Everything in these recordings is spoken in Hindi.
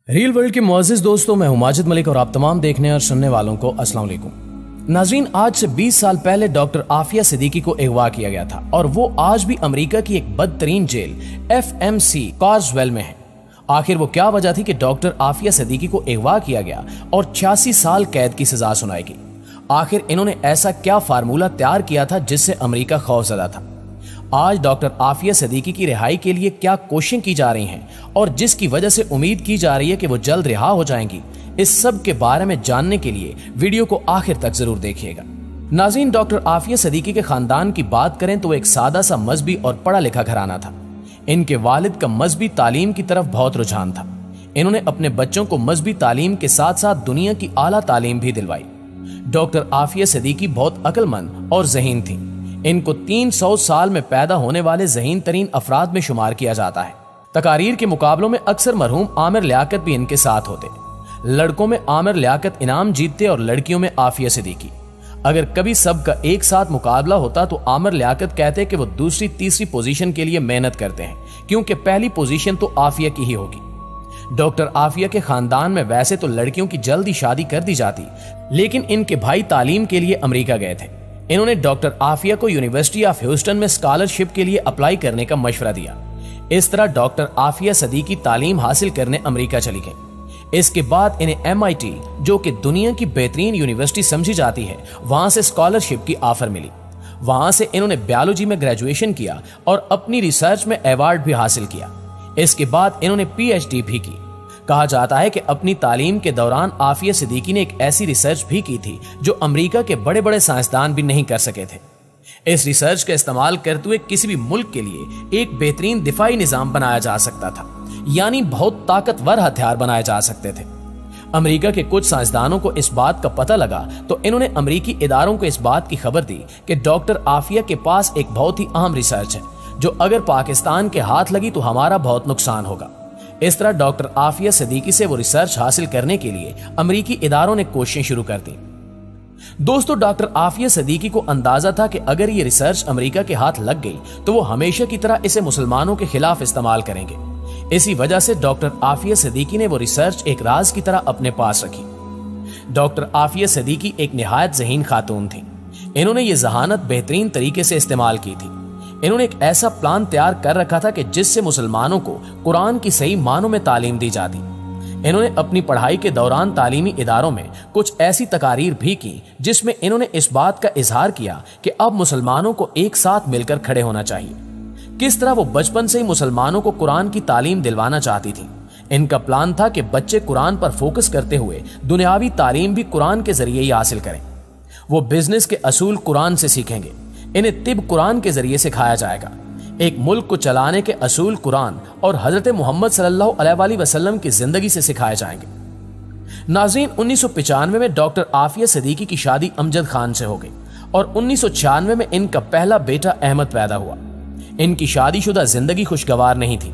रियल वर्ल्ड के मुअज़्ज़िज़ दोस्तों, मैं हूं माजिद मलिक और आप तमाम देखने और सुनने वालों को अस्सलाम वालेकुम। नाज़रीन, आज से 20 साल पहले डॉक्टर आफिया सिद्दीकी को अगवा किया गया था और वो आज भी अमेरिका की एक बदतरीन जेल FMC कॉर्सवेल में है। आखिर वो क्या वजह थी कि डॉक्टर आफिया सिद्दीकी को अगवा किया गया और 86 साल कैद की सजा सुनाई गई? आखिर इन्होंने ऐसा क्या फार्मूला तैयार किया था जिससे अमेरिका खौफजदा था? आज डॉक्टर आफिया सिद्दीकी की रिहाई के लिए क्या कोशिशें की जा रही हैं और जिसकी वजह से उम्मीद की जा रही है कि वो जल्द रिहा हो जाएंगी, इस सब के बारे में जानने के लिए वीडियो को आखिर तक जरूर देखिएगा। नाज़रीन, डॉक्टर आफिया सिद्दीकी के खानदान की बात करें तो वो एक सादा सा मजहबी और पढ़ा लिखा घराना था। इनके वालिद का मजहबी तालीम की तरफ बहुत रुझान था। इन्होंने अपने बच्चों को मजहबी तालीम के साथ साथ दुनिया की आला तालीम भी दिलवाई। डॉक्टर आफिया सिद्दीकी बहुत अक्लमंद और ज़हीन थी। इनको 300 साल में पैदा होने वाले ज़हीन तरीन अफराद में शुमार किया जाता है। तकारीर के मुकाबलों में अक्सर मरहूम आमिर लियाकत भी इनके साथ होते। लड़कों में आमिर लियाकत इनाम जीतते और लड़कियों में आफिया सिद्दीकी। अगर कभी सबका एक साथ मुकाबला होता तो आमिर लियाकत कहते कि वो दूसरी तीसरी पोजीशन के लिए मेहनत करते हैं, क्योंकि पहली पोजीशन तो आफिया की ही होगी। डॉक्टर आफिया के खानदान में वैसे तो लड़कियों की जल्दी शादी कर दी जाती, लेकिन इनके भाई तालीम के लिए अमेरिका गए थे। इन्होंने डॉक्टर आफिया को यूनिवर्सिटी ऑफ ह्यूस्टन में स्कॉलरशिप के लिए अप्लाई करने का मशवरा दिया। इस तरह डॉक्टर आफिया सिद्दीकी तालीम हासिल करने अमेरिका चली गई। इसके बाद इन्हें MIT, जो कि दुनिया की बेहतरीन यूनिवर्सिटी समझी जाती है, वहां से स्कॉलरशिप की ऑफर मिली। वहां से इन्होंने बायोलॉजी में ग्रेजुएशन किया और अपनी रिसर्च में अवार्ड भी हासिल किया। इसके बाद इन्होंने PhD भी की। कहा जाता है कि अपनी तालीम के दौरान आफिया सिद्दीकी ने एक ऐसी रिसर्च भी की थी जो अमेरिका के बड़े बड़े साइंसदान भी नहीं कर सके थे। इस रिसर्च का इस्तेमाल करते हुए किसी भी मुल्क के लिए एक बेहतरीन दिफाई निजाम बनाया जा सकता था, यानी बहुत ताकतवर हथियार बनाए जा सकते थे। अमेरिका के कुछ साइंसदानों को इस बात का पता लगा तो इन्होंने अमेरिकी इदारों को इस बात की खबर दी कि डॉक्टर आफिया के पास एक बहुत ही अहम रिसर्च है जो अगर पाकिस्तान के हाथ लगी तो हमारा बहुत नुकसान होगा। इस तरह डॉक्टर आफिया सिद्दीकी से वो रिसर्च हासिल करने के लिए अमेरिकी इदारों ने कोशिशें शुरू कर दी। दोस्तों, डॉक्टर आफिया सिद्दीकी को अंदाजा था कि अगर ये रिसर्च अमेरिका के हाथ लग गई तो वो हमेशा की तरह इसे मुसलमानों के खिलाफ इस्तेमाल करेंगे। इसी वजह से डॉक्टर आफिया सिद्दीकी ने वो रिसर्च एक राज की तरह अपने पास रखी। डॉक्टर आफिया सिद्दीकी एक निहायत ज़हीन खातून थी। इन्होंने ये जहानत बेहतरीन तरीके से इस्तेमाल की थी। इन्होंने एक ऐसा प्लान तैयार कर रखा था कि जिससे मुसलमानों को कुरान की सही मानों में तालीम दी जाती। इन्होंने अपनी पढ़ाई के दौरान तालीमी इदारों में कुछ ऐसी तकारीर भी की जिसमें इन्होंने इस बात का इजहार किया कि अब मुसलमानों को एक साथ मिलकर खड़े होना चाहिए। किस तरह वो बचपन से ही मुसलमानों को कुरान की तालीम दिलवाना चाहती थी। इनका प्लान था कि बच्चे कुरान पर फोकस करते हुए दुनियावी तालीम भी कुरान के जरिए ही हासिल करें। वो बिजनेस के असूल कुरान से सीखेंगे। इन्हें तिब कुरान के जरिए सिखाया जाएगा। एक मुल्क को चलाने के असूल कुरान और हजरत मोहम्मद सल्लल्लाहु अलैहि वसल्लम की जिंदगी से सिखाए जाएंगे। नाज़रीन, 1995 में डॉक्टर आफिया सिद्दीकी की शादी अमजद खान से हो गई और 1996 में इनका पहला बेटा अहमद पैदा हुआ। इनकी शादीशुदा जिंदगी खुशगवार नहीं थी।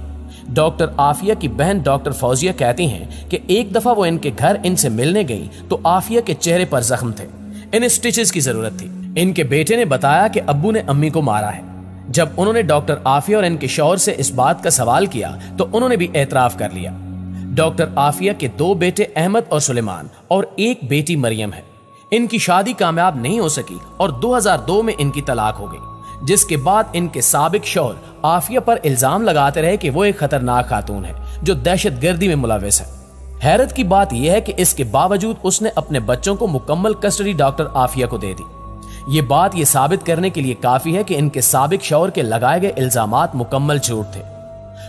डॉक्टर आफिया की बहन डॉक्टर फौजिया कहती हैं कि एक दफा वो इनके घर इनसे मिलने गई तो आफिया के चेहरे पर जख्म थे। इन्हें स्टिचेस की जरूरत थी। इनके बेटे ने बताया कि अब्बू ने अम्मी को मारा है। जब उन्होंने डॉक्टर आफिया और इनके शौहर से इस बात का सवाल किया तो उन्होंने भी एतराफ कर लिया। डॉक्टर आफिया के 2 बेटे अहमद और सुलेमान और एक बेटी मरियम है। इनकी शादी कामयाब नहीं हो सकी और 2002 में इनकी तलाक हो गई, जिसके बाद इनके साबिक शौहर आफिया पर इल्जाम लगाते रहे कि वो एक खतरनाक खातून है जो दहशतगर्दी में मुलविस है। हैरत की बात यह है कि इसके बावजूद उसने अपने बच्चों को मुकम्मल कस्टडी डॉक्टर आफिया को दे दी। ये बात ये साबित करने के लिए काफी है कि इनके साबिक शौहर के लगाए गए इल्जामात मुकम्मल झूठ थे।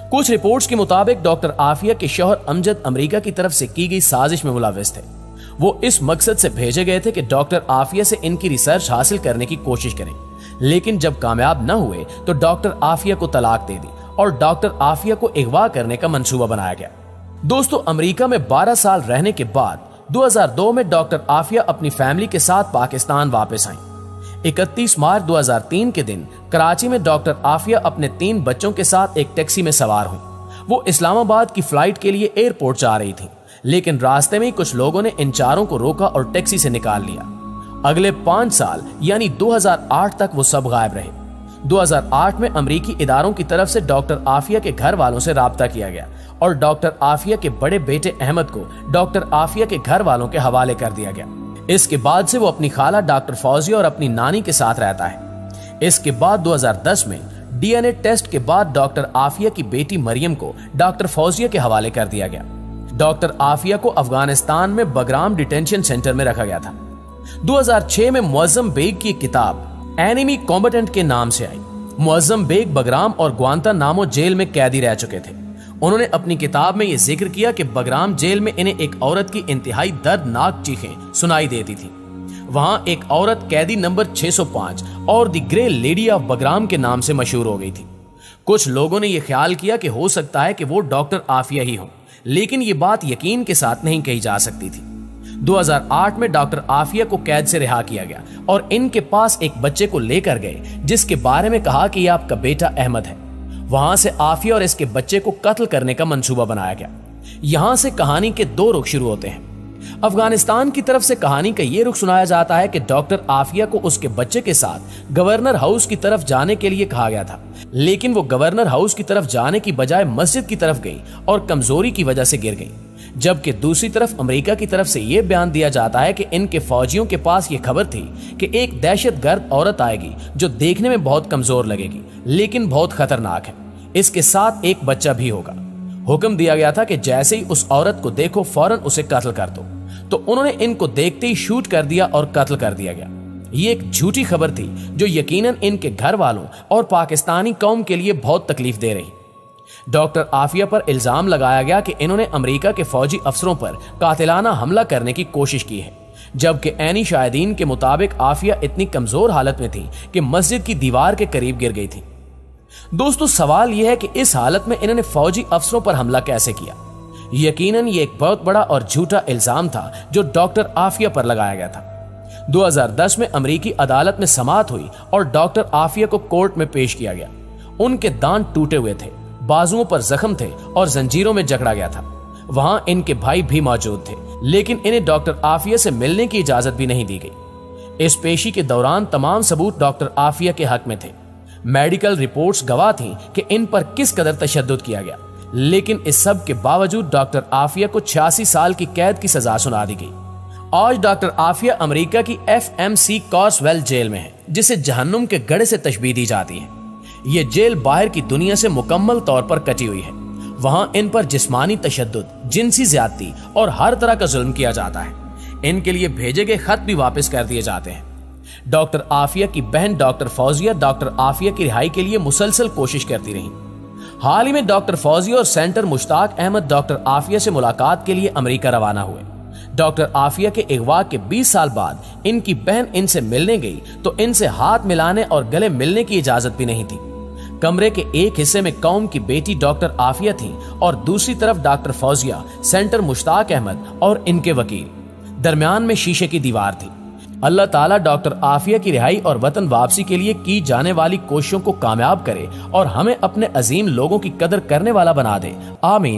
कुछ रिपोर्ट्स के मुताबिक डॉक्टर आफिया के शौहर अमजद अमेरिका की तरफ से की गई साजिश में मुलविस थे। वो इस मकसद से भेजे गए थे कि डॉक्टर आफिया से इनकी रिसर्च हासिल करने की कोशिश करें, लेकिन जब कामयाब न हुए तो डॉक्टर आफिया को तलाक दे दी और डॉक्टर आफिया को अगवा करने का मंसूबा बनाया गया। दोस्तों, अमेरिका में 12 साल रहने के बाद 2002 में डॉक्टर आफिया अपनी फैमिली के साथ पाकिस्तान वापस आई। 31 मार्च 2003 के दिन कराची में डॉक्टर आफिया अपने 3 बच्चों के साथ एक टैक्सी में सवार हुई। वो इस्लामाबाद की फ्लाइट के लिए एयरपोर्ट जा रही थी, लेकिन रास्ते में ही कुछ लोगों ने इन चारों को रोका और टैक्सी से निकाल लिया। अगले 5 साल यानी 2008 तक वो सब गायब रहे। 2008 में अमेरिकी इदारों की तरफ से डॉक्टर आफिया के घर वालों से राब्ता किया गया और डॉक्टर आफिया के बड़े बेटे अहमद को डॉक्टर आफिया के घर वालों के हवाले कर दिया गया। इसके बाद से वो अपनी खाला डॉक्टर फौजिया और अपनी नानी के साथ रहता है। इसके बाद 2010 में डीएनए टेस्ट के बाद डॉक्टर आफिया की बेटी मरियम को डॉक्टर फौजिया के हवाले कर दिया गया। डॉक्टर आफिया को अफगानिस्तान में बगराम डिटेंशन सेंटर में रखा गया था। 2006 में मुअज्जम बेग की किताब एनिमी कॉम्बेटेंट के नाम से आई। मुअज्जम बेग बगराम और ग्वांतानामो जेल में कैदी रह चुके थे। उन्होंने अपनी किताब में यह जिक्र किया कि बगराम जेल में इन्हें एक औरत की इंतहाई दर्दनाक चीखें सुनाई देती थी। वहां एक औरत कैदी नंबर 605 और the grey lady of Bagram के नाम से मशहूर हो गई थी। कुछ लोगों ने यह ख्याल किया कि हो सकता है कि वो डॉक्टर आफिया ही हो, लेकिन ये बात यकीन के साथ नहीं कही जा सकती थी। 2008 में डॉक्टर आफिया को कैद से रिहा किया गया और इनके पास एक बच्चे को लेकर गए, जिसके बारे में कहा कि यह आपका बेटा अहमद है। वहां से आफिया और इसके बच्चे को कत्ल करने का मंसूबा बनाया गया। यहां से कहानी के दो रुख शुरू होते हैं। अफगानिस्तान की तरफ से कहानी का यह रुख सुनाया जाता है कि डॉक्टर आफिया को उसके बच्चे के साथ गवर्नर हाउस की तरफ जाने के लिए कहा गया था, लेकिन वो गवर्नर हाउस की तरफ जाने की बजाय मस्जिद की तरफ गई और कमजोरी की वजह से गिर गई। जबकि दूसरी तरफ अमेरिका की तरफ से यह बयान दिया जाता है कि इनके फौजियों के पास यह खबर थी कि एक दहशतगर्द औरत आएगी जो देखने में बहुत कमजोर लगेगी लेकिन बहुत खतरनाक है। इसके साथ एक बच्चा भी होगा। हुक्म दिया गया था कि जैसे ही उस औरत को देखो फौरन उसे कत्ल कर दो। तो उन्होंने इनको देखते ही शूट कर दिया और कत्ल कर दिया गया। ये एक झूठी खबर थी जो यकीनन इनके घर वालों और पाकिस्तानी कौम के लिए बहुत तकलीफ दे रही। डॉक्टर आफिया पर इल्जाम लगाया गया कि इन्होंने अमेरिका के फौजी अफसरों पर कातिलाना हमला करने की कोशिश की है, जबकि ऐनी शाहिदीन के मुताबिक आफिया इतनी कमजोर हालत में थी कि मस्जिद की दीवार के करीब गिर गई थी। दोस्तों, सवाल यह है कि इस हालत में इन्होंने फौजी अफसरों पर हमला कैसे किया। यकीनन ये एक बहुत बड़ा और झूठा इल्जाम था जो डॉक्टर आफिया पर लगाया गया था। 2010 में अमेरिकी अदालत में समाअत हुई और डॉक्टर आफिया को कोर्ट में पेश किया गया। उनके दांत टूटे हुए थे, बाजुओं पर जख्म थे और जंजीरों में जकड़ा गया था। वहां इनके भाई भी मौजूद थे, लेकिन इन्हें डॉक्टर आफिया से मिलने की इजाजत भी नहीं दी गई। इस पेशी के दौरान तमाम सबूत डॉक्टर आफिया के हक में थे। मेडिकल रिपोर्ट्स गवाह थीं कि इन पर किस कदर तशद्दुद किया गया, लेकिन इस सब के बावजूद डॉक्टर आफिया को 86 साल की कैद की सजा सुना दी गई। आज डॉक्टर आफिया अमेरिका की FMC कॉर्सवेल जेल में है, जिसे जहन्नुम के गढ़े से तशबीह दी जाती है। यह जेल बाहर की दुनिया से मुकम्मल तौर पर कटी हुई है। वहां इन पर जिस्मानी तशद्दुद, जिनसी ज्यादती और हर तरह का जुल्म किया जाता है। इनके लिए भेजे गए खत भी वापस कर दिए जाते हैं। डॉक्टर आफिया की बहन डॉक्टर फौजिया डॉक्टर आफिया की रिहाई के लिए मुसलसल कोशिश करती रही। हाल ही में डॉक्टर फौजिया और सेंटर मुश्ताक अहमद डॉक्टर आफिया से मुलाकात के लिए अमेरिका रवाना हुए। डॉक्टर आफिया के अगवा के 20 साल बाद इनकी बहन इनसे मिलने गई तो इनसे हाथ मिलाने और गले मिलने की इजाजत भी नहीं थी। कमरे के एक हिस्से में कौम की बेटी डॉक्टर आफिया थी और दूसरी तरफ डॉक्टर फौजिया, सेंटर मुश्ताक अहमद और इनके वकील। दरमियान में शीशे की दीवार थी। अल्लाह ताला डॉक्टर आफिया की रिहाई और वतन वापसी के लिए की जाने वाली कोशिशों को कामयाब करे और हमें अपने अजीम लोगों की कदर करने वाला बना दे। आमीन।